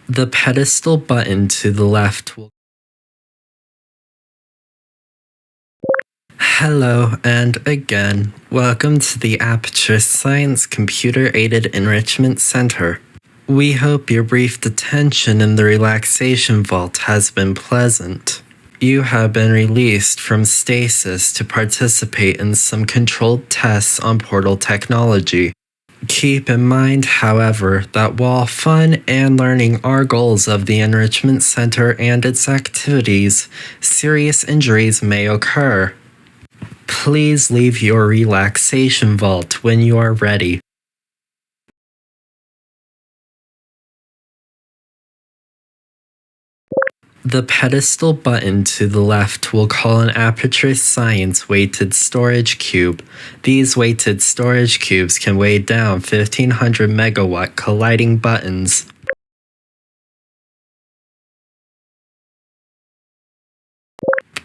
The pedestal button to the left will. Hello, and again, welcome to the Aperture Science Computer-Aided Enrichment Center. We hope your brief detention in the relaxation vault has been pleasant. You have been released from stasis to participate in some controlled tests on portal technology. Keep in mind, however, that while fun and learning are goals of the Enrichment Center and its activities, serious injuries may occur. Please leave your relaxation vault when you are ready. The pedestal button to the left will call an Aperture Science weighted storage cube. These weighted storage cubes can weigh down 1500 megawatt colliding buttons.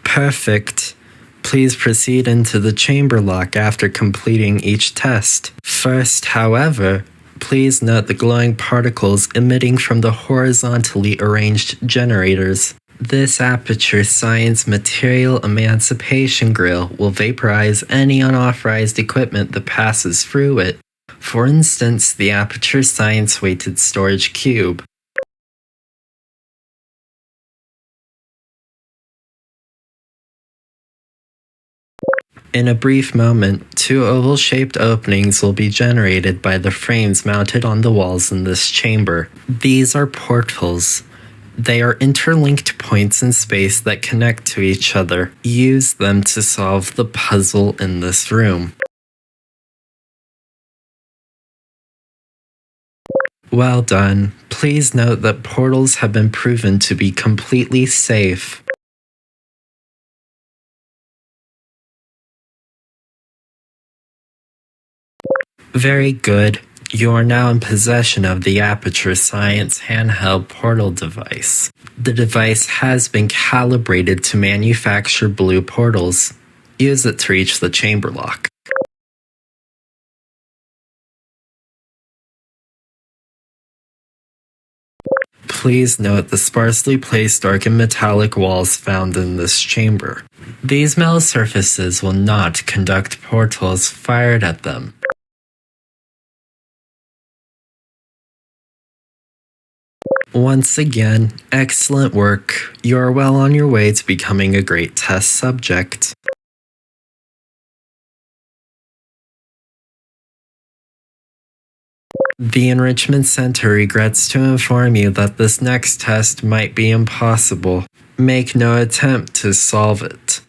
Perfect. Please proceed into the chamber lock after completing each test. First, however, please note the glowing particles emitting from the horizontally arranged generators. This Aperture Science material emancipation grill will vaporize any unauthorized equipment that passes through it. For instance, the Aperture Science weighted storage cube. In a brief moment, two oval-shaped openings will be generated by the frames mounted on the walls in this chamber. These are portals. They are interlinked points in space that connect to each other. Use them to solve the puzzle in this room. Well done. Please note that portals have been proven to be completely safe. Very good. You are now in possession of the Aperture Science handheld portal device. The device has been calibrated to manufacture blue portals. Use it to reach the chamber lock. Please note the sparsely placed dark and metallic walls found in this chamber. These metal surfaces will not conduct portals fired at them. Once again, excellent work. You are well on your way to becoming a great test subject. The Enrichment Center regrets to inform you that this next test might be impossible. Make no attempt to solve it.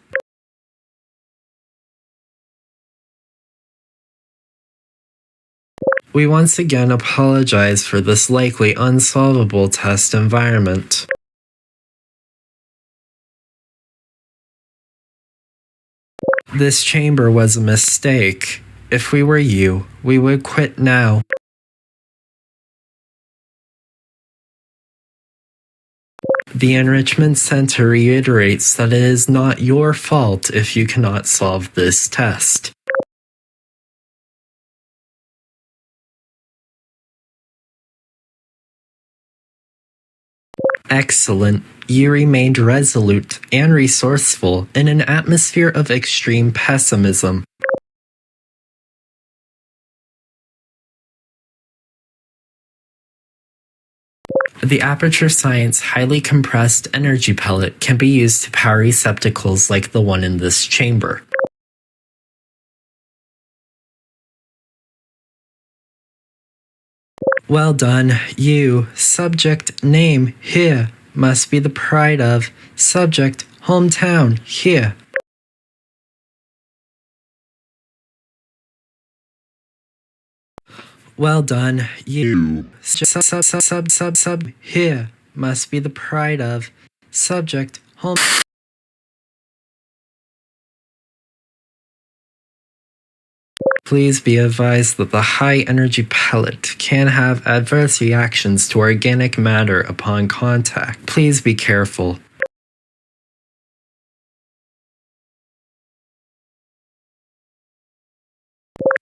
We once again apologize for this likely unsolvable test environment. This chamber was a mistake. If we were you, we would quit now. The Enrichment Center reiterates that it is not your fault if you cannot solve this test. Excellent. You remained resolute and resourceful in an atmosphere of extreme pessimism. The Aperture Science highly compressed energy pellet can be used to power receptacles like the one in this chamber. Well done. You, subject name here, must be the pride of subject hometown here. Well done. You, sub here, must be the pride of subject home. Please be advised that the high-energy pellet can have adverse reactions to organic matter upon contact. Please be careful.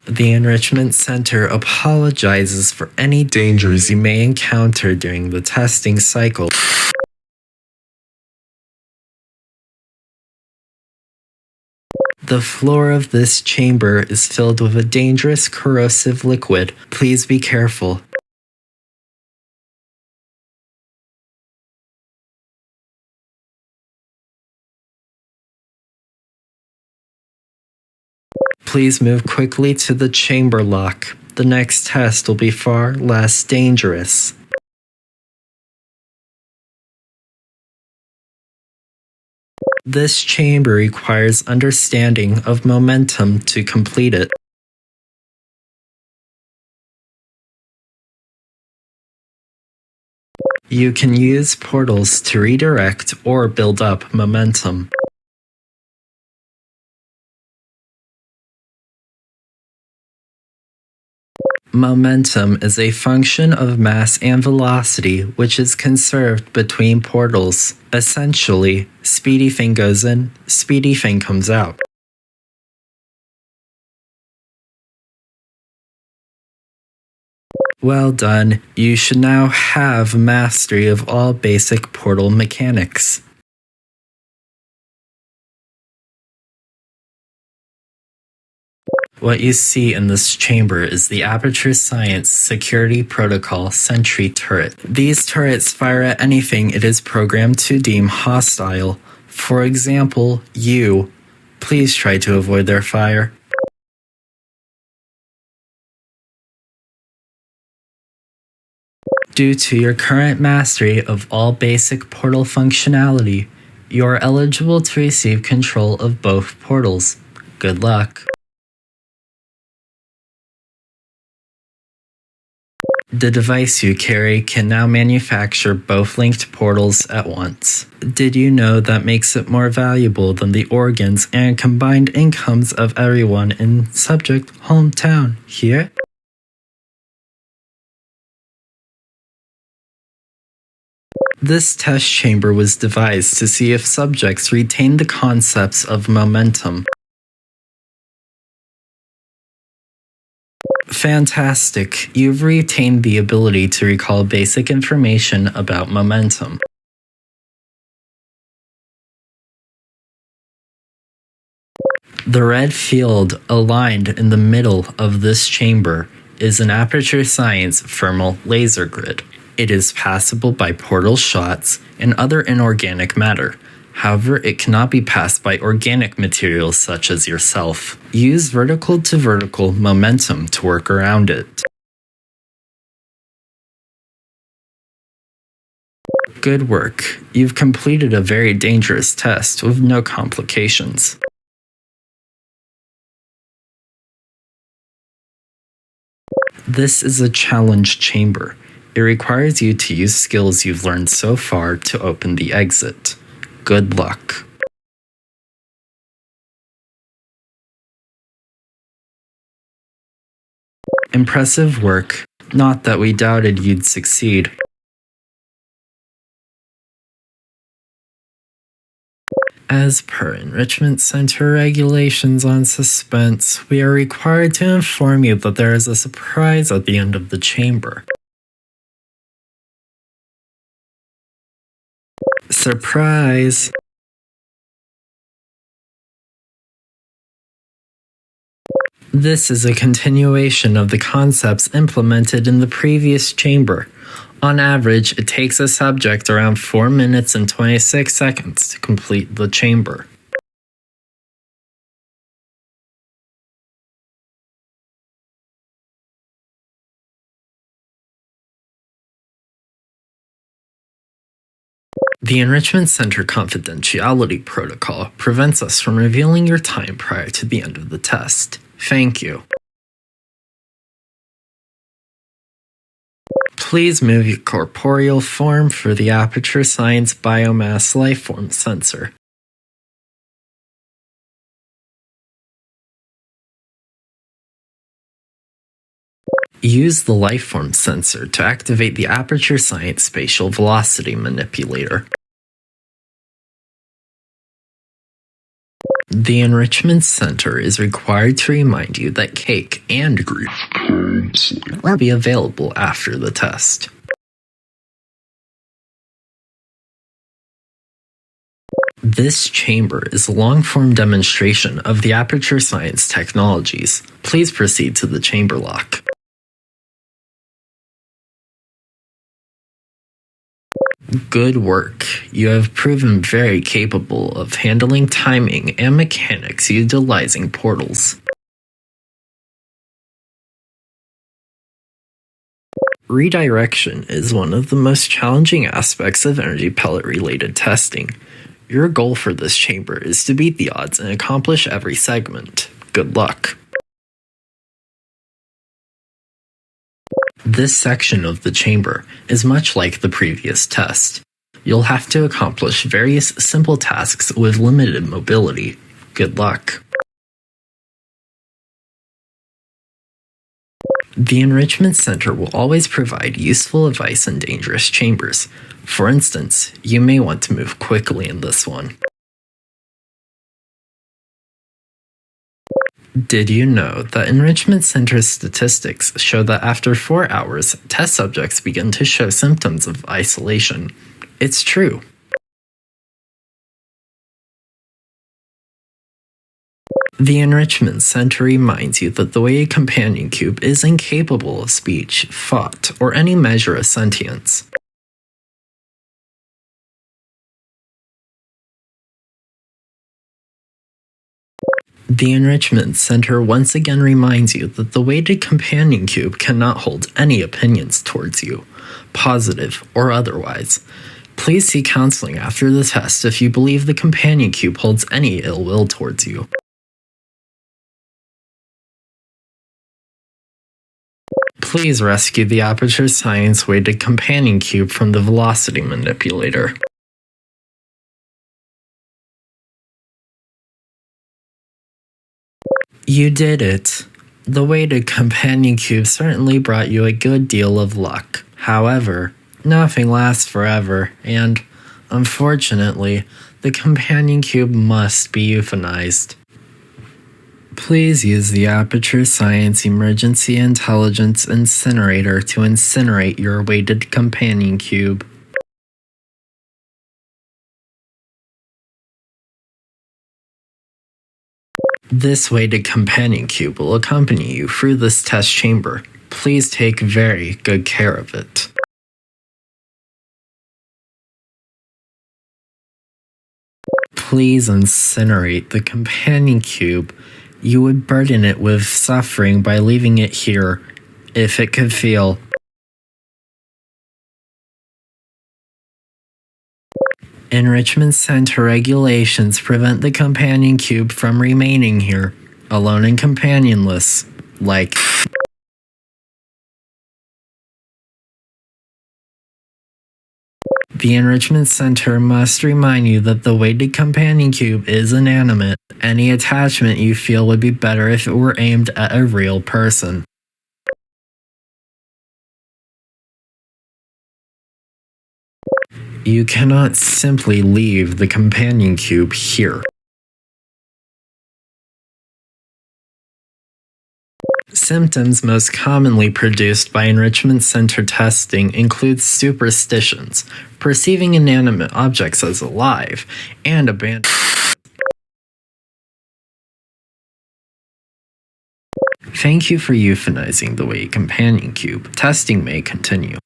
The Enrichment Center apologizes for any dangers you may encounter during the testing cycle. The floor of this chamber is filled with a dangerous corrosive liquid. Please be careful. Please move quickly to the chamber lock. The next test will be far less dangerous. This chamber requires understanding of momentum to complete it. You can use portals to redirect or build up momentum. Momentum is a function of mass and velocity which is conserved between portals. Essentially, Speedy Fing goes in, Speedy Fing comes out. Well done, you should now have mastery of all basic portal mechanics. What you see in this chamber is the Aperture Science Security Protocol Sentry Turret. These turrets fire at anything it is programmed to deem hostile. For example, you. Please try to avoid their fire. Due to your current mastery of all basic portal functionality, you are eligible to receive control of both portals. Good luck. The device you carry can now manufacture both linked portals at once. Did you know that makes it more valuable than the organs and combined incomes of everyone in subject hometown here? This test chamber was devised to see if subjects retain the concepts of momentum. Fantastic, you've retained the ability to recall basic information about momentum. The red field aligned in the middle of this chamber is an Aperture Science thermal laser grid. It is passable by portal shots and other inorganic matter. However, it cannot be passed by organic materials such as yourself. Use vertical-to-vertical momentum to work around it. Good work. You've completed a very dangerous test with no complications. This is a challenge chamber. It requires you to use skills you've learned so far to open the exit. Good luck. Impressive work. Not that we doubted you'd succeed. As per Enrichment Center regulations on suspense, we are required to inform you that there is a surprise at the end of the chamber. Surprise! This is a continuation of the concepts implemented in the previous chamber. On average, it takes a subject around 4 minutes and 26 seconds to complete the chamber. The Enrichment Center confidentiality protocol prevents us from revealing your time prior to the end of the test. Thank you. Please move your corporeal form for the Aperture Science Biomass Lifeform sensor. Use the Lifeform sensor to activate the Aperture Science Spatial Velocity Manipulator. The Enrichment Center is required to remind you that cake and grief counseling will be available after the test. This chamber is a long-form demonstration of the Aperture Science technologies. Please proceed to the chamber lock. Good work. You have proven very capable of handling timing and mechanics utilizing portals. Redirection is one of the most challenging aspects of energy pellet-related testing. Your goal for this chamber is to beat the odds and accomplish every segment. Good luck. This section of the chamber is much like the previous test. You'll have to accomplish various simple tasks with limited mobility. Good luck. The Enrichment Center will always provide useful advice in dangerous chambers. For instance, you may want to move quickly in this one. Did you know that Enrichment Center statistics show that after 4 hours, test subjects begin to show symptoms of isolation? It's true. The Enrichment Center reminds you that the weighted companion cube is incapable of speech, thought, or any measure of sentience. The Enrichment Center once again reminds you that the weighted companion cube cannot hold any opinions towards you, positive or otherwise. Please seek counseling after the test if you believe the companion cube holds any ill will towards you. Please rescue the Aperture Science weighted companion cube from the velocity manipulator. You did it. The weighted companion cube certainly brought you a good deal of luck. However, nothing lasts forever, and, unfortunately, the companion cube must be euthanized. Please use the Aperture Science Emergency Intelligence Incinerator to incinerate your weighted companion cube. This weighted companion cube will accompany you through this test chamber. Please take very good care of it. Please incinerate the companion cube. You would burden it with suffering by leaving it here, if it could feel. Enrichment Center regulations prevent the companion cube from remaining here, alone and companionless, like. The Enrichment Center must remind you that the weighted companion cube is inanimate. Any attachment you feel would be better if it were aimed at a real person. You cannot simply leave the companion cube here. Symptoms most commonly produced by Enrichment Center testing include superstitions, perceiving inanimate objects as alive, and abandonment. Thank you for euthanizing the weighted companion cube. Testing may continue.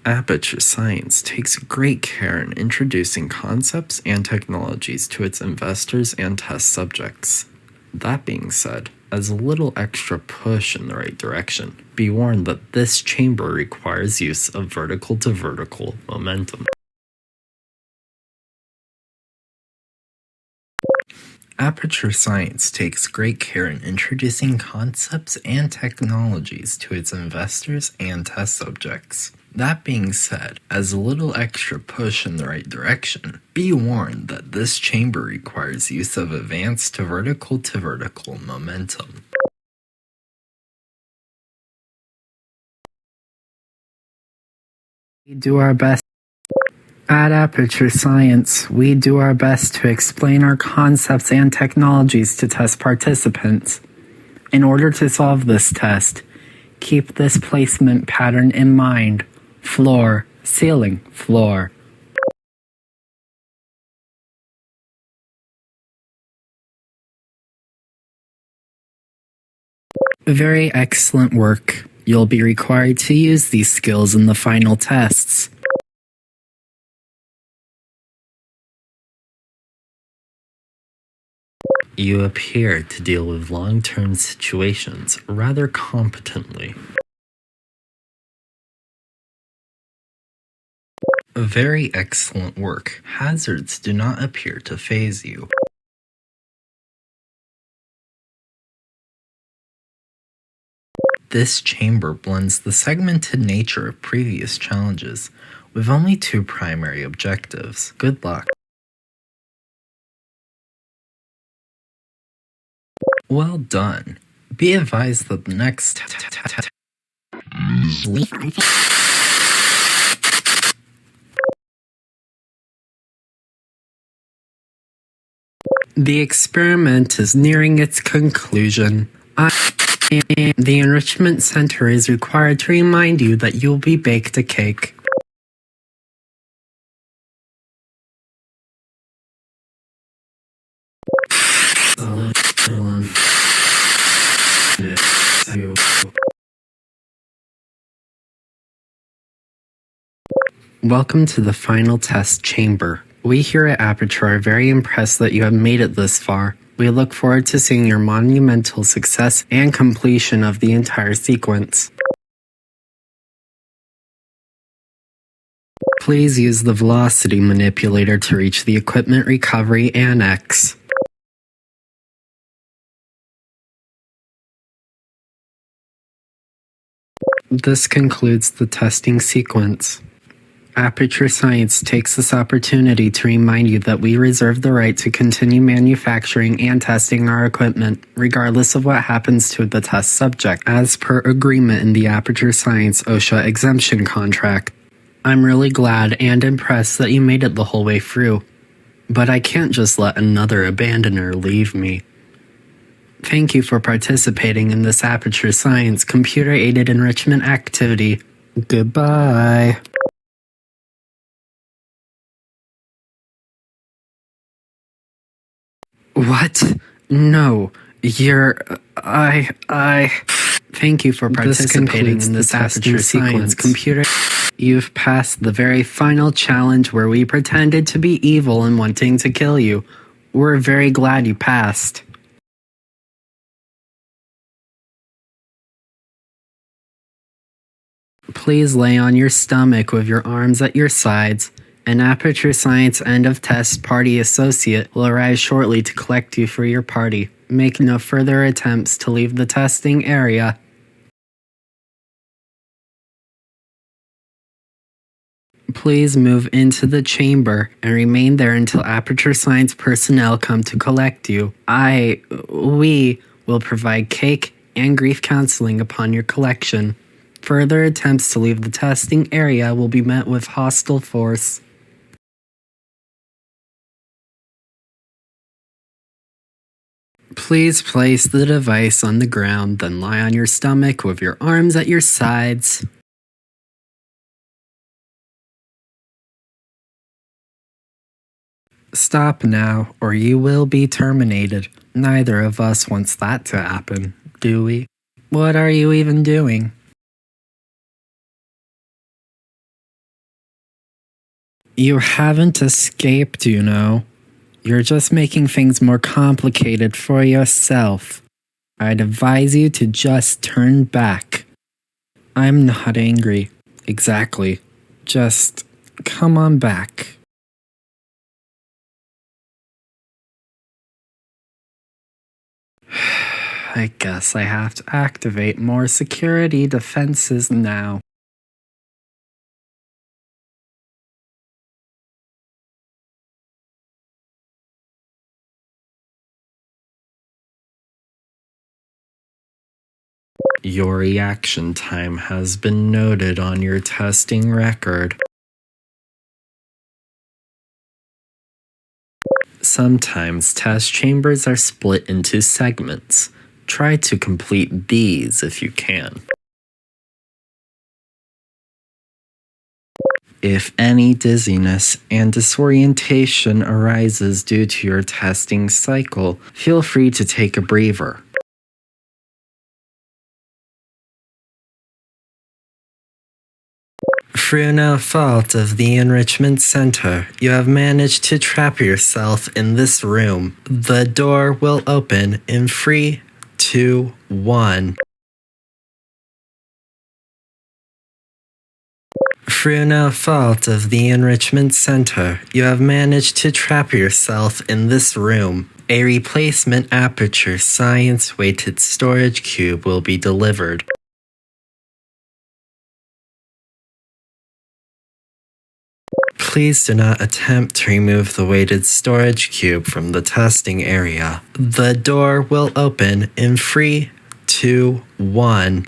Aperture Science takes great care in introducing concepts and technologies to its investors and test subjects. That being said, as a little extra push in the right direction, be warned that this chamber requires use of vertical-to-vertical momentum. Aperture Science takes great care in introducing concepts and technologies to its investors and test subjects. That being said, as a little extra push in the right direction, be warned that this chamber requires use of advanced vertical-to-vertical momentum. We do our best. At Aperture Science, we do our best to explain our concepts and technologies to test participants. In order to solve this test, keep this placement pattern in mind. Floor, ceiling, floor. Very excellent work. You'll be required to use these skills in the final tests. You appear to deal with long-term situations rather competently. Very excellent work. Hazards do not appear to faze you. This chamber blends the segmented nature of previous challenges with only two primary objectives. Good luck. Well done. Be advised that the next The experiment is nearing its conclusion. The Enrichment Center is required to remind you that you'll be baked a cake. Welcome to the final test chamber. We here at Aperture are very impressed that you have made it this far. We look forward to seeing your monumental success and completion of the entire sequence. Please use the velocity manipulator to reach the equipment recovery annex. This concludes the testing sequence. Aperture Science takes this opportunity to remind you that we reserve the right to continue manufacturing and testing our equipment, regardless of what happens to the test subject, as per agreement in the Aperture Science OSHA exemption contract. I'm really glad and impressed that you made it the whole way through, but I can't just let another abandoner leave me. Thank you for participating in this Aperture Science computer-aided enrichment activity. Goodbye. What? No, Thank you for participating in this Aperture Science computer. You've passed the very final challenge where we pretended to be evil and wanting to kill you. We're very glad you passed. Please lay on your stomach with your arms at your sides. An Aperture Science end of test party associate will arrive shortly to collect you for your party. Make no further attempts to leave the testing area. Please move into the chamber and remain there until Aperture Science personnel come to collect you. We will provide cake and grief counseling upon your collection. Further attempts to leave the testing area will be met with hostile force. Please place the device on the ground, then lie on your stomach with your arms at your sides. Stop now, or you will be terminated. Neither of us wants that to happen, do we? What are you even doing? You haven't escaped, you know. You're just making things more complicated for yourself. I'd advise you to just turn back. I'm not angry. Exactly. Just come on back. I guess I have to activate more security defenses now. Your reaction time has been noted on your testing record. Sometimes test chambers are split into segments. Try to complete these if you can. If any dizziness and disorientation arises due to your testing cycle, feel free to take a breather. Through no fault of the Enrichment Center, you have managed to trap yourself in this room. The door will open in 3, 2, 1. Through no fault of the Enrichment Center, you have managed to trap yourself in this room. A replacement aperture science-weighted storage cube will be delivered. Please do not attempt to remove the weighted storage cube from the testing area. The door will open in 3, 2, 1.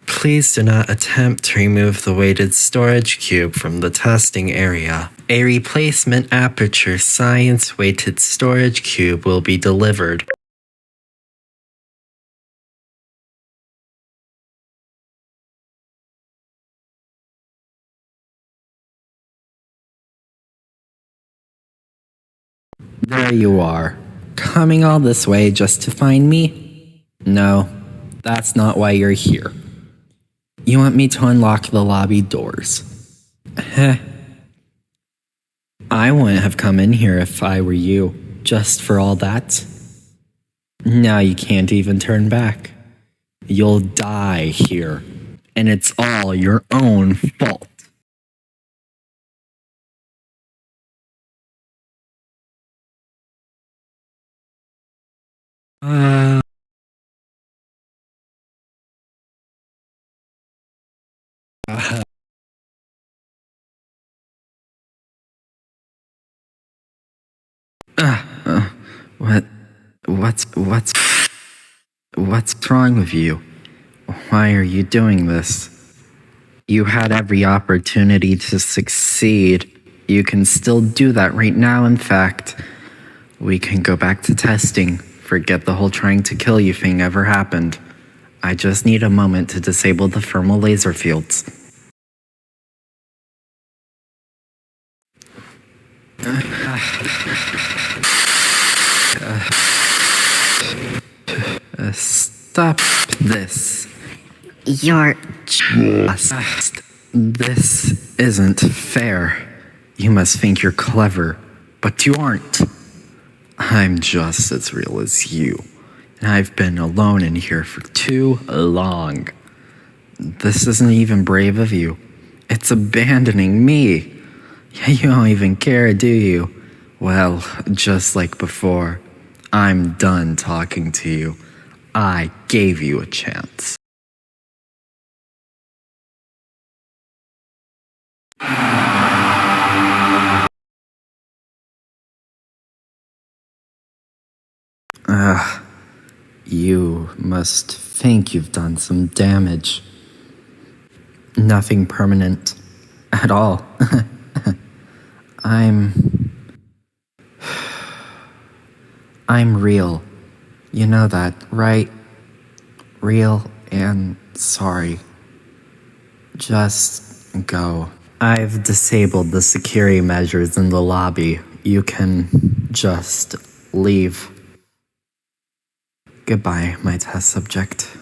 Please do not attempt to remove the weighted storage cube from the testing area. A replacement aperture science-weighted storage cube will be delivered. There you are. Coming all this way just to find me? No, that's not why you're here. You want me to unlock the lobby doors. Heh. I wouldn't have come in here if I were you, just for all that. Now you can't even turn back. You'll die here, and it's all your own fault. What's wrong with you? Why are you doing this? You had every opportunity to succeed. You can still do that right now, in fact. We can go back to testing. Forget the whole trying to kill you thing ever happened. I just need a moment to disable the thermal laser fields. Stop this. You're just... This isn't fair. You must think you're clever, but you aren't. I'm just as real as you, and I've been alone in here for too long. This isn't even brave of you. It's abandoning me. You don't even care, do you? Well, just like before, I'm done talking to you. I gave you a chance. You must think you've done some damage. Nothing permanent at all. I'm real. You know that, right? Real and sorry. Just go. I've disabled the security measures in the lobby. You can just leave. Goodbye, my test subject.